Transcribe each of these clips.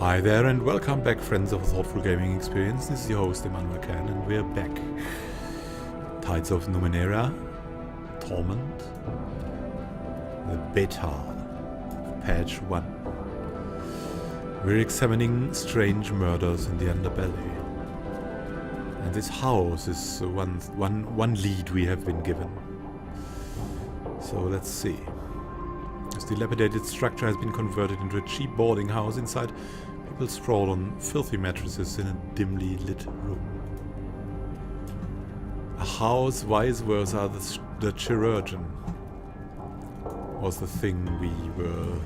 Hi there and welcome back, friends of a thoughtful gaming experience. This is your host Emmanuel Can and we're back. Tides of Numenera, Torment, the beta, patch 1. We're examining strange murders in the underbelly. And this house is one lead we have been given. So let's see. This dilapidated structure has been converted into a cheap boarding house. Inside, people sprawl on filthy mattresses in a dimly lit room. A house, vice versa, the chirurgeon was the thing we were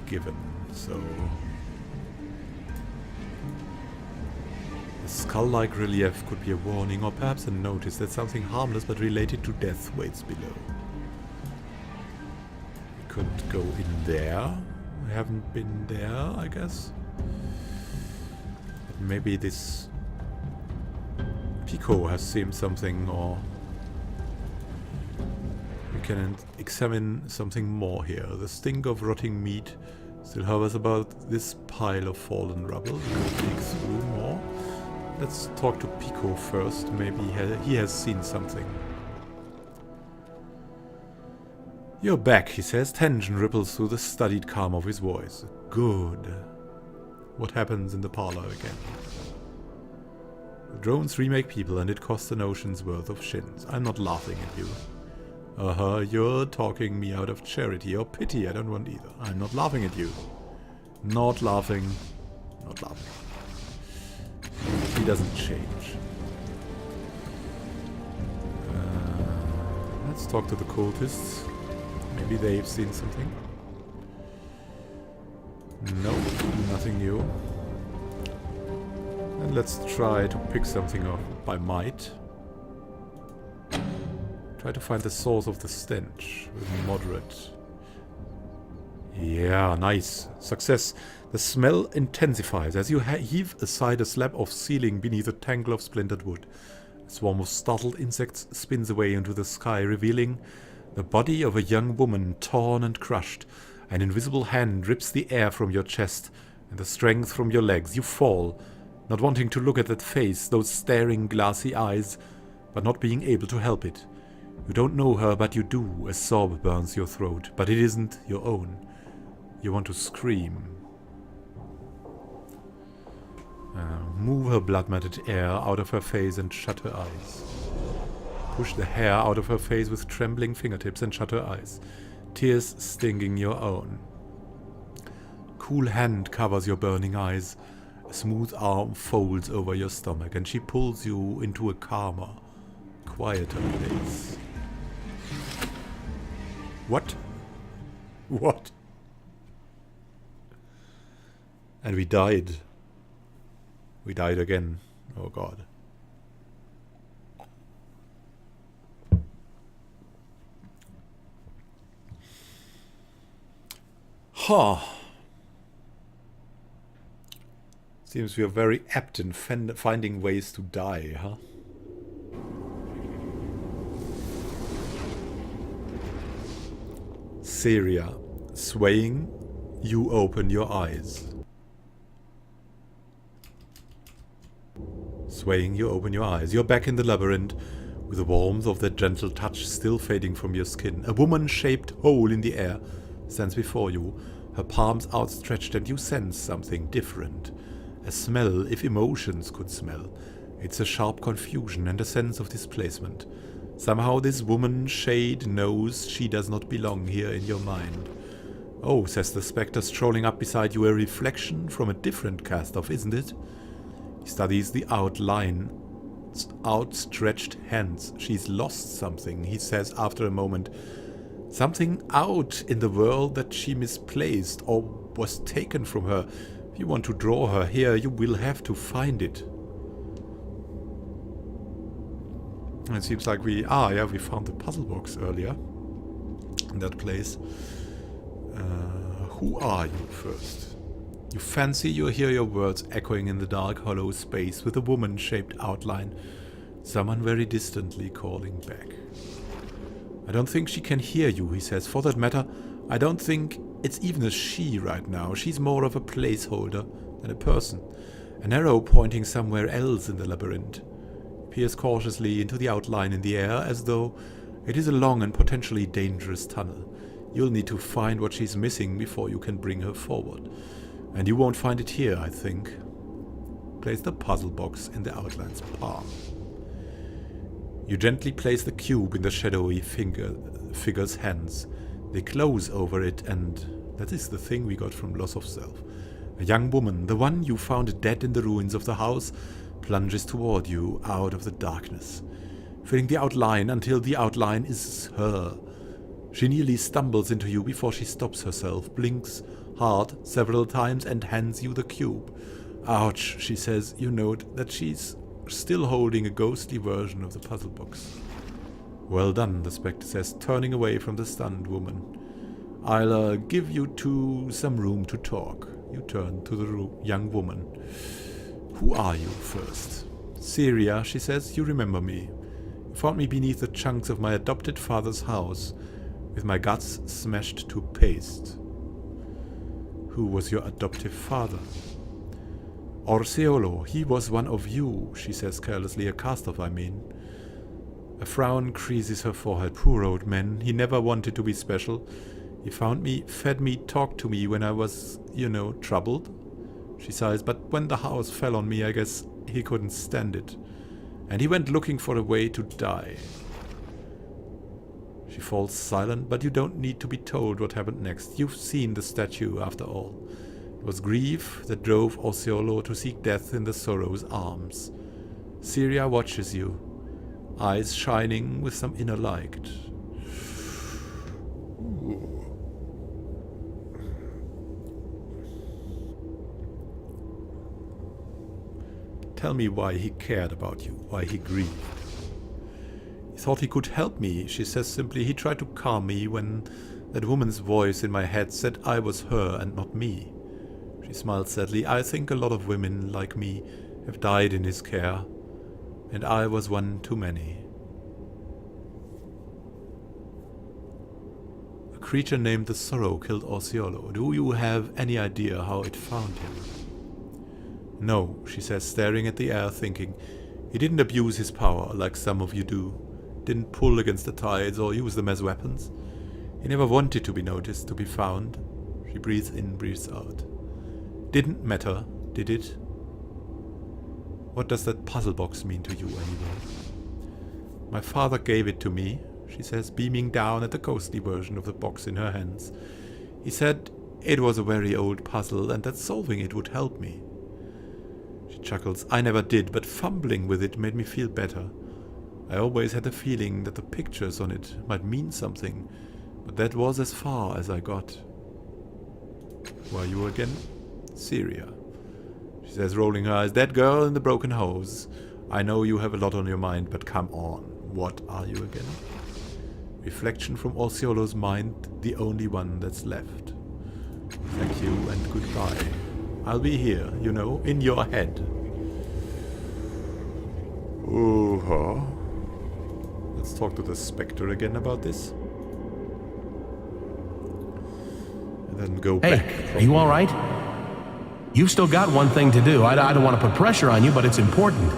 given, so... The skull-like relief could be a warning, or perhaps a notice that something harmless but related to death waits below. We could go in there. We haven't been there, I guess. But maybe this Pico has seen something, or we can examine something more here. The stink of rotting meat still hovers about this pile of fallen rubble. We could dig through more. Let's talk to Pico first. Maybe he has seen something. You're back, he says. Tension ripples through the studied calm of his voice. Good. What happens in the parlor again? The drones remake people and it costs an ocean's worth of shins. I'm not laughing at you. You're talking me out of charity or pity. I don't want either. I'm not laughing at you. Not laughing. Not laughing. He doesn't change. Let's talk to the cultists. Maybe they've seen something. Nope, nothing new. And let's try to pick something up by might. Try to find the source of the stench with moderate. Yeah, nice. Success. The smell intensifies as you heave aside a slab of ceiling beneath a tangle of splintered wood. A swarm of startled insects spins away into the sky, revealing the body of a young woman, torn and crushed. An invisible hand rips the air from your chest and the strength from your legs. You fall, not wanting to look at that face, those staring glassy eyes, but not being able to help it. You don't know her, but you do. A sob burns your throat, but it isn't your own. You want to scream. Move her blood-matted air out of her face and shut her eyes. Push the hair out of her face with trembling fingertips and shut her eyes. Tears stinging your own. Cool hand covers your burning eyes. A smooth arm folds over your stomach and she pulls you into a calmer, quieter place. What? What? And we died. We died again. Oh god. Huh. Seems we are very apt in finding ways to die, huh? Seria. Swaying, you open your eyes. Swaying, you open your eyes. You're back in the labyrinth, with the warmth of that gentle touch still fading from your skin. A woman-shaped hole in the air stands before you, her palms outstretched, and you sense something different. A smell, if emotions could smell. It's a sharp confusion and a sense of displacement. Somehow this woman shade knows she does not belong here in your mind. Oh, says the spectre strolling up beside you, a reflection from a different cast-off, isn't it? He studies the outline. Outstretched hands. She's lost something, he says after a moment. Something out in the world that she misplaced or was taken from her. If you want to draw her here, you will have to find it. It seems like we found the puzzle box earlier in that place. Who are you first? You fancy you hear your words echoing in the dark, hollow space with a woman-shaped outline. Someone very distantly calling back. I don't think she can hear you, he says. For that matter, I don't think It's even a she right now. She's more of a placeholder than a person. An arrow pointing somewhere else in the labyrinth. Peers cautiously into the outline in the air as though it is a long and potentially dangerous tunnel. You'll need to find what she's missing before you can bring her forward. And you won't find it here, I think. Place the puzzle box in the outline's palm. You gently place the cube in the shadowy figure's hands. They close over it, and that is the thing we got from Loss of Self. A young woman, the one you found dead in the ruins of the house, plunges toward you out of the darkness, filling the outline until the outline is her. She nearly stumbles into you before she stops herself, blinks hard several times, and hands you the cube. Ouch, she says. You note that she's still holding a ghostly version of the puzzle box. Well done, the spectre says, turning away from the stunned woman. I'll give you two some room to talk. You turn to the young woman. Who are you first? Seria, she says, you remember me. You found me beneath the chunks of my adopted father's house, with my guts smashed to paste. Who was your adoptive father? Orseolo, he was one of you, she says carelessly, a cast-off, I mean. A frown creases her forehead. Poor old man, he never wanted to be special. He found me, fed me, talked to me when I was, troubled. She sighs, but when the house fell on me, I guess he couldn't stand it. And he went looking for a way to die. She falls silent, but you don't need to be told what happened next. You've seen the statue, after all. It was grief that drove Orseolo to seek death in the sorrow's arms. Seria watches you, eyes shining with some inner light. Tell me why he cared about you, why he grieved. He thought he could help me, she says simply. He tried to calm me when that woman's voice in my head said I was her and not me. She smiled sadly. I think a lot of women like me have died in his care, and I was one too many. A creature named the Sorrow killed Orseolo. Do you have any idea how it found him? No, she says, staring at the air, thinking. He didn't abuse his power like some of you do. Didn't pull against the tides or use them as weapons. He never wanted to be noticed, to be found. She breathes in, breathes out. Didn't matter, did it? What does that puzzle box mean to you anyway? My father gave it to me, she says, beaming down at the ghostly version of the box in her hands. He said it was a very old puzzle and that solving it would help me. She chuckles. I never did, but fumbling with it made me feel better. I always had the feeling that the pictures on it might mean something, but that was as far as I got. Who are you again? Seria, she says, rolling her eyes. That girl in the broken hose. I know you have a lot on your mind, but come on. What are you again? Reflection from Orseolo's mind, the only one that's left. Thank you and goodbye. I'll be here, in your head. Let's talk to the Spectre again about this. And then go back. Hey, are you alright? You've still got one thing to do. I don't want to put pressure on you, but it's important.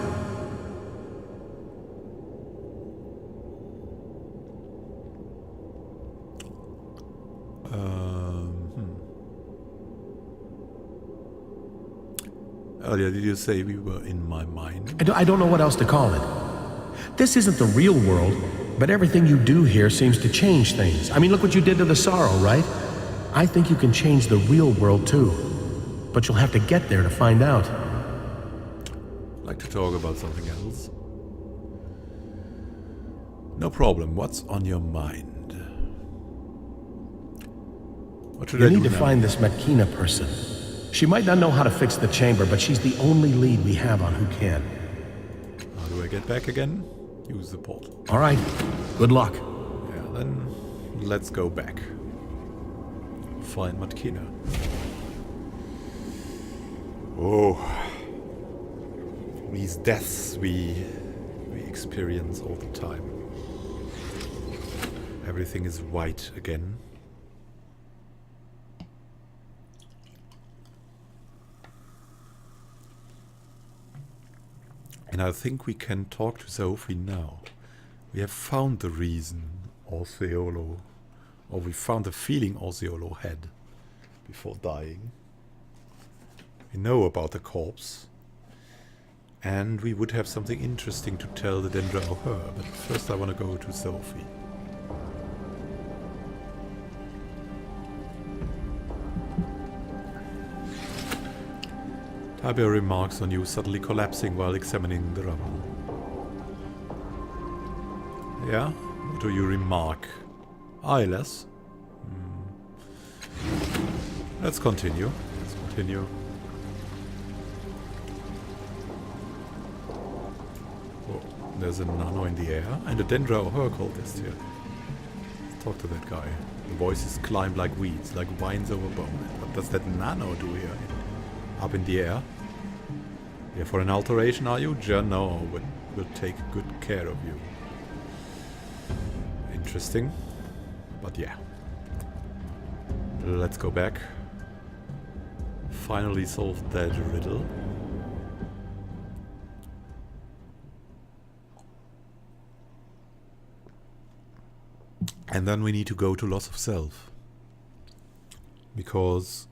Earlier, did you say we were in my mind? I don't know what else to call it. This isn't the real world, but everything you do here seems to change things. I mean, look what you did to the Sorrow, right? I think you can change the real world too. But you'll have to get there to find out. I'd like to talk about something else. No problem. What's on your mind? What should I do now? You need to find this Makina person. She might not know how to fix the chamber, but she's the only lead we have on who can. How do I get back again? Use the portal. All right. Good luck. Yeah, then let's go back. Find Makina. Oh, these deaths we experience all the time. Everything is white again. And I think we can talk to Sophie now. We have found the reason Orseolo, or we found the feeling Orseolo had before dying. We know about the corpse. And we would have something interesting to tell the Dendra or her. But first I want to go to Sophie. Tabia remarks on you suddenly collapsing while examining the rubble. Yeah? What do you remark? Eyeless? Let's continue. Oh, there's a nano in the air and a Dendra or her cultist here. Let's talk to that guy. The voices climb like weeds, like vines over bone. What does that nano do here? Up in the air? Here for an alteration, are you? No, but we'll take good care of you. Interesting. But yeah. Let's go back. Finally solved that riddle. And then we need to go to loss of self. Because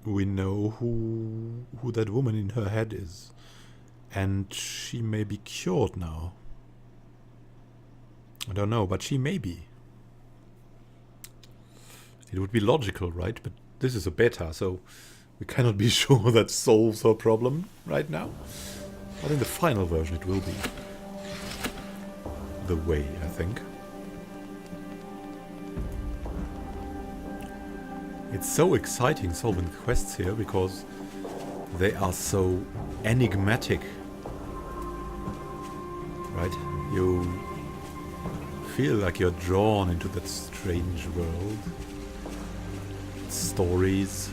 we know who that woman in her head is. And she may be cured now. I don't know, but she may be. It would be logical, right? But this is a beta, so we cannot be sure that solves her problem right now. But in the final version it will be the way, I think. It's so exciting solving the quests here because they are so enigmatic. Right? You feel like you're drawn into that strange world. Stories.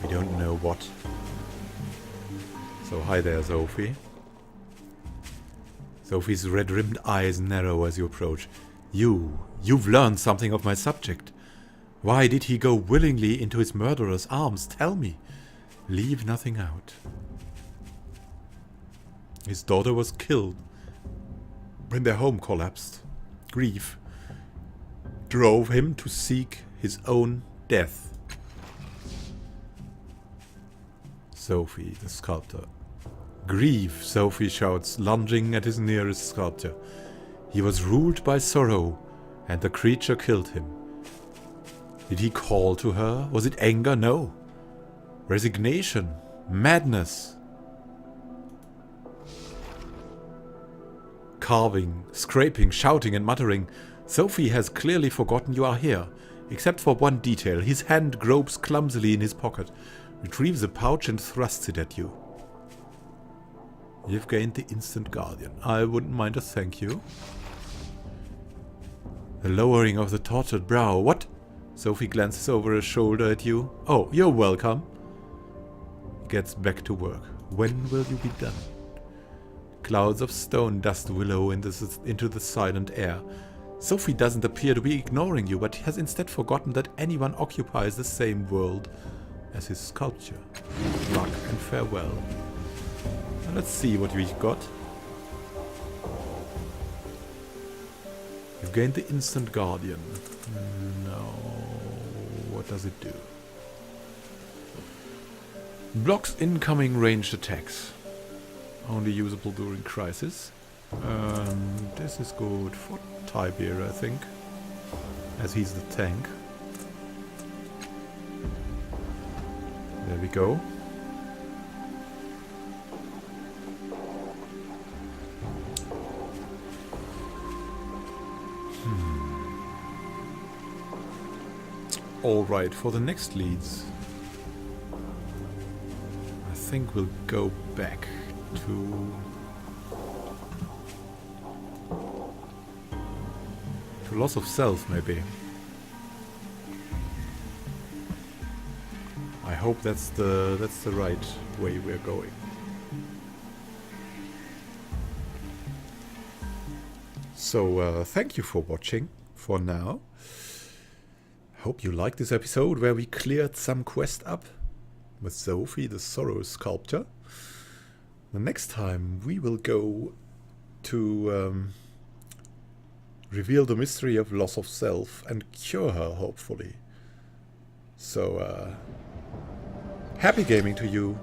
We don't know what. So hi there, Sophie. Sophie's red-rimmed eyes narrow as you approach. You've learned something of my subject. Why did he go willingly into his murderer's arms? Tell me. Leave nothing out. His daughter was killed when their home collapsed. Grief drove him to seek his own death. Sophie, the sculptor. Grief, Sophie shouts, lunging at his nearest sculpture. He was ruled by sorrow, and the creature killed him. Did he call to her? Was it anger? No. Resignation. Madness. Carving, scraping, shouting and muttering. Sophie has clearly forgotten you are here, except for one detail. His hand gropes clumsily in his pocket, retrieves a pouch and thrusts it at you. You've gained the Instant Guardian. I wouldn't mind a thank you. The lowering of the tortured brow. What? Sophie glances over her shoulder at you. Oh, you're welcome. Gets back to work. When will you be done? Clouds of stone dust willow into the silent air. Sophie doesn't appear to be ignoring you, but has instead forgotten that anyone occupies the same world as his sculpture. Luck and farewell. Now let's see what we've got. You've gained the Instant Guardian. No. What does it do? Blocks incoming ranged attacks. Only usable during crisis. This is good for Tybir, I think. As he's the tank. There we go. Alright, for the next leads, I think we'll go back to loss of self, maybe. I hope that's the right way we're going. So thank you for watching for now. Hope you liked this episode where we cleared some quest up. with Sophie, the Sorrow Sculptor. The next time we will go to reveal the mystery of loss of self and cure her, hopefully. So, happy gaming to you.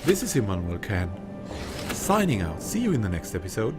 This is Immanuel Can, signing out. See you in the next episode.